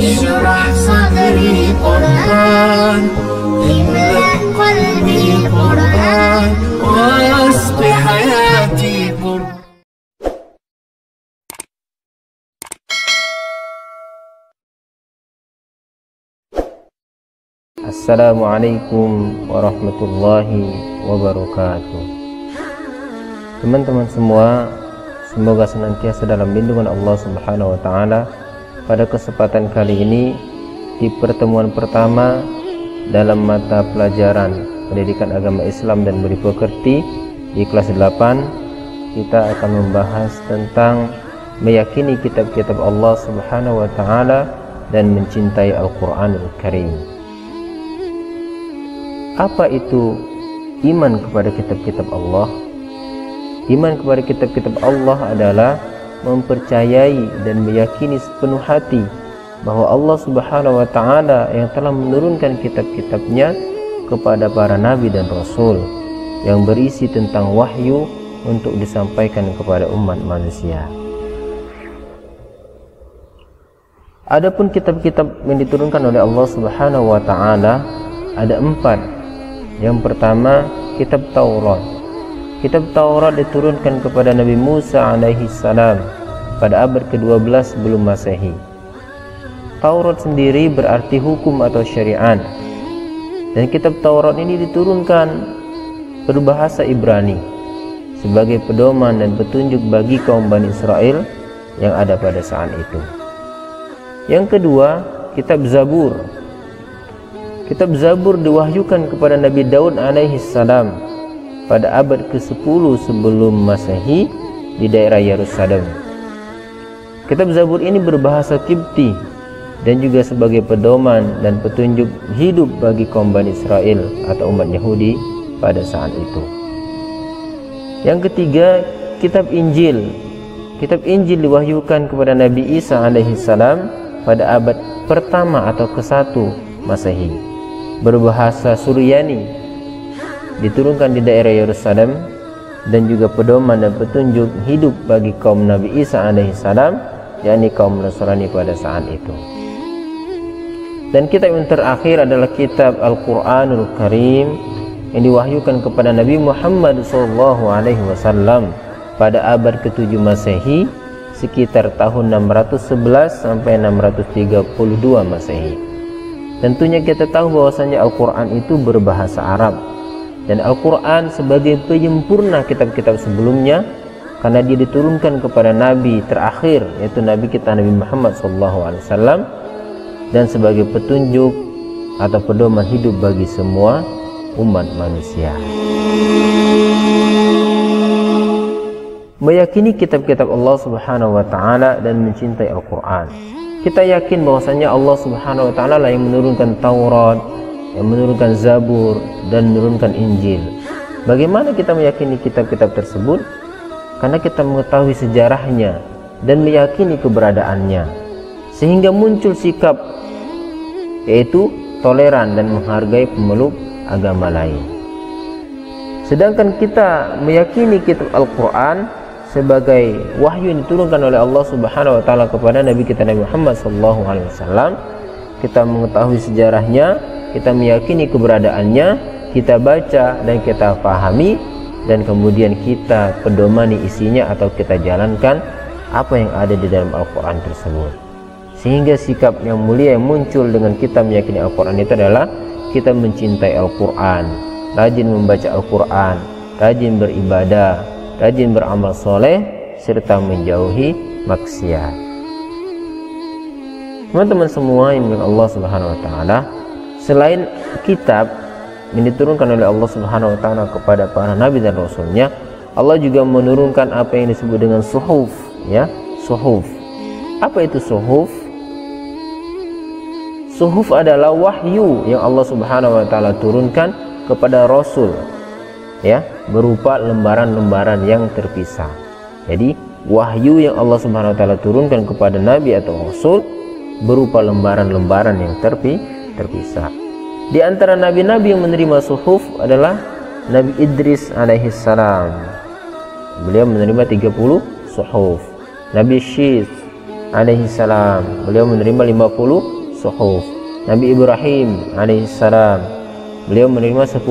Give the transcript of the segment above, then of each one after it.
اشرح صدري قرآن املأ قلبي قرآن واسق حياتي قرآن. Assalamualaikum warahmatullahi wabarakatuh. Teman-teman semua, semoga senantiasa dalam lindungan Allah Subhanahu wa taala. Pada kesempatan kali ini, di pertemuan pertama dalam mata pelajaran Pendidikan Agama Islam dan Budi Pekerti di kelas 8, kita akan membahas tentang meyakini kitab-kitab Allah Subhanahu wa taala dan mencintai Al-Qur'anul Karim. Apa itu iman kepada kitab-kitab Allah? Iman kepada kitab-kitab Allah adalah mempercayai dan meyakini sepenuh hati bahwa Allah Subhanahu wa taala yang telah menurunkan kitab-kitabnya kepada para nabi dan rasul yang berisi tentang wahyu untuk disampaikan kepada umat manusia. Adapun kitab-kitab yang diturunkan oleh Allah Subhanahu wa taala ada 4. Yang pertama, kitab Taurat. Kitab Taurat diturunkan kepada Nabi Musa alaihi salam pada abad ke-12 sebelum Masehi. Taurat sendiri berarti hukum atau syariat. Dan kitab Taurat ini diturunkan berbahasa Ibrani sebagai pedoman dan petunjuk bagi kaum Bani Israel yang ada pada saat itu. Yang kedua, kitab Zabur. Kitab Zabur diwahyukan kepada Nabi Daud alaihi salam pada abad ke-10 sebelum Masehi di daerah Yerusalem. Kitab Zabur ini berbahasa Kipti dan juga sebagai pedoman dan petunjuk hidup bagi kaum Bani Israel atau umat Yahudi pada saat itu. Yang ketiga, kitab Injil. Kitab Injil diwahyukan kepada Nabi Isa alaihi salam pada abad pertama atau ke-1 Masehi. Berbahasa Suryani, diturunkan di daerah Yerusalem dan juga pedoman dan petunjuk hidup bagi kaum Nabi Isa alaihi salam, yakni kaum Nasrani pada saat itu. Dan kitab yang terakhir adalah kitab Al-Qur'anul Karim yang diwahyukan kepada Nabi Muhammad SAW pada abad ke-7 Masehi, sekitar tahun 611 sampai 632 Masehi. Tentunya kita tahu bahwasanya Al-Quran itu berbahasa Arab, dan Al-Quran sebagai penyempurna kitab-kitab sebelumnya karena dia diturunkan kepada Nabi terakhir, yaitu Nabi kita Nabi Muhammad SAW, dan sebagai petunjuk atau pedoman hidup bagi semua umat manusia. Meyakini kitab-kitab Allah Subhanahu wa taala dan mencintai Al-Quran. Kita yakin bahwasanya Allah Subhanahu wa taala lah yang menurunkan Taurat, yang menurunkan Zabur, dan menurunkan Injil. Bagaimana kita meyakini kitab-kitab tersebut? Karena kita mengetahui sejarahnya dan meyakini keberadaannya, sehingga muncul sikap yaitu toleran dan menghargai pemeluk agama lain. Sedangkan kita meyakini kitab Al-Quran sebagai wahyu yang diturunkan oleh Allah Subhanahu wa taala kepada Nabi kita Nabi Muhammad SAW. Kita mengetahui sejarahnya, kita meyakini keberadaannya, kita baca dan kita pahami, dan kemudian kita pedomani isinya atau kita jalankan apa yang ada di dalam Al-Quran tersebut. Sehingga sikap yang mulia yang muncul dengan kita meyakini Al-Quran itu adalah kita mencintai Al-Quran, rajin membaca Al-Quran, rajin beribadah, rajin beramal soleh, serta menjauhi maksiat. Teman-teman semua yang dimiliki Allah Subhanahu wa taala, selain kitab yang diturunkan oleh Allah Subhanahu wa taala kepada para nabi dan rasulnya, Allah juga menurunkan apa yang disebut dengan suhuf, ya, suhuf. Apa itu suhuf? Suhuf adalah wahyu yang Allah Subhanahu wa taala turunkan kepada rasul, ya, berupa lembaran-lembaran yang terpisah. Jadi wahyu yang Allah Subhanahu wa taala turunkan kepada nabi atau rasul berupa lembaran-lembaran yang terpisah. Di antara nabi-nabi yang menerima suhuf adalah Nabi Idris alaihi salam. Beliau menerima 30 suhuf. Nabi Syis alaihi salam, beliau menerima 50 suhuf. Nabi Ibrahim alaihi salam, beliau menerima 10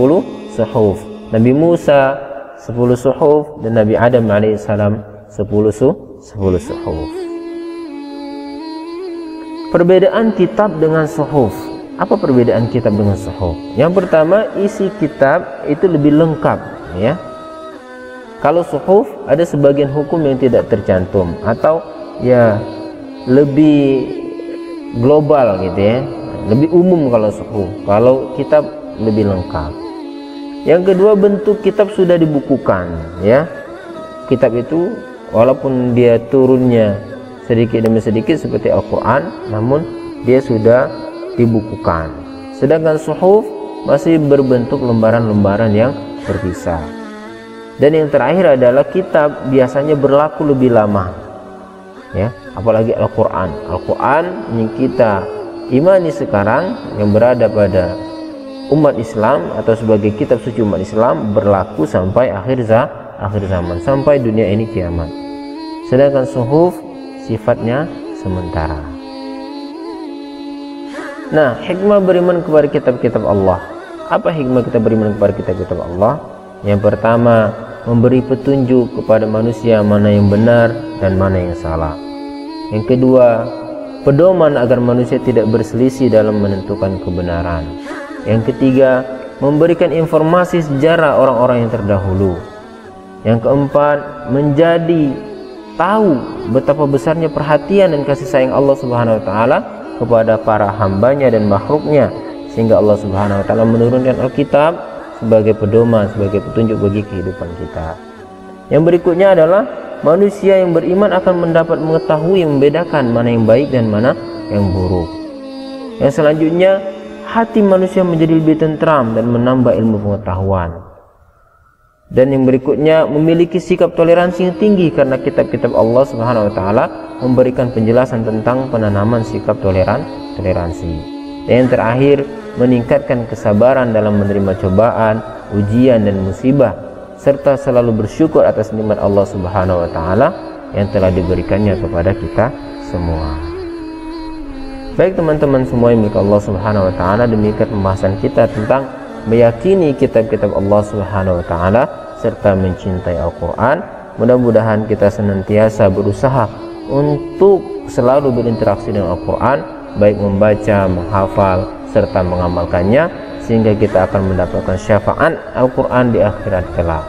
suhuf. Nabi Musa 10 suhuf dan Nabi Adam alaihi salam 10 suhuf. Perbedaan kitab dengan suhuf. Apa perbedaan kitab dengan suhuf? Yang pertama, isi kitab itu lebih lengkap, ya. Kalau suhuf ada sebagian hukum yang tidak tercantum atau ya lebih global gitu ya, lebih umum kalau suhuf. Kalau kitab lebih lengkap. Yang kedua, bentuk kitab sudah dibukukan, ya. Kitab itu walaupun dia turunnya sedikit demi sedikit seperti Al-Quran, namun dia sudah dibukukan. Sedangkan suhuf masih berbentuk lembaran-lembaran yang terpisah. Dan yang terakhir adalah kitab biasanya berlaku lebih lama, ya, apalagi Al-Quran. Al-Quran yang kita imani sekarang yang berada pada umat Islam atau sebagai kitab suci umat Islam berlaku sampai akhir zaman, sampai dunia ini kiamat. Sedangkan suhuf sifatnya sementara. Nah, hikmah beriman kepada kitab-kitab Allah. Apa hikmah kita beriman kepada kitab-kitab Allah? Yang pertama, memberi petunjuk kepada manusia mana yang benar dan mana yang salah. Yang kedua, pedoman agar manusia tidak berselisih dalam menentukan kebenaran. Yang ketiga, memberikan informasi sejarah orang-orang yang terdahulu. Yang keempat, menjadi tahu betapa besarnya perhatian dan kasih sayang Allah Subhanahu wa taala kepada para hambanya dan makhluknya, sehingga Allah Subhanahu wa taala menurunkan Alkitab sebagai pedoman, sebagai petunjuk bagi kehidupan kita. Yang berikutnya adalah manusia yang beriman akan mendapat mengetahui membedakan mana yang baik dan mana yang buruk. Yang selanjutnya, hati manusia menjadi lebih tentram dan menambah ilmu pengetahuan. Dan yang berikutnya, memiliki sikap toleransi yang tinggi karena kitab-kitab Allah Subhanahu wa taala memberikan penjelasan tentang penanaman sikap toleransi. Dan yang terakhir, meningkatkan kesabaran dalam menerima cobaan, ujian dan musibah, serta selalu bersyukur atas nikmat Allah Subhanahu wa taala yang telah diberikannya kepada kita semua. Baik teman-teman semua yang milik Allah Subhanahu wa taala, demikian pembahasan kita tentang meyakini kitab-kitab Allah Subhanahu wa taala serta mencintai Al-Qur'an. Mudah-mudahan kita senantiasa berusaha untuk selalu berinteraksi dengan Al-Qur'an, baik membaca, menghafal serta mengamalkannya, sehingga kita akan mendapatkan syafaat Al-Quran di akhirat kelak.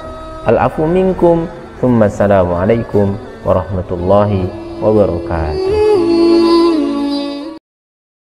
Al-afu minkum, thumma assalamualaikum warahmatullahi wabarakatuh.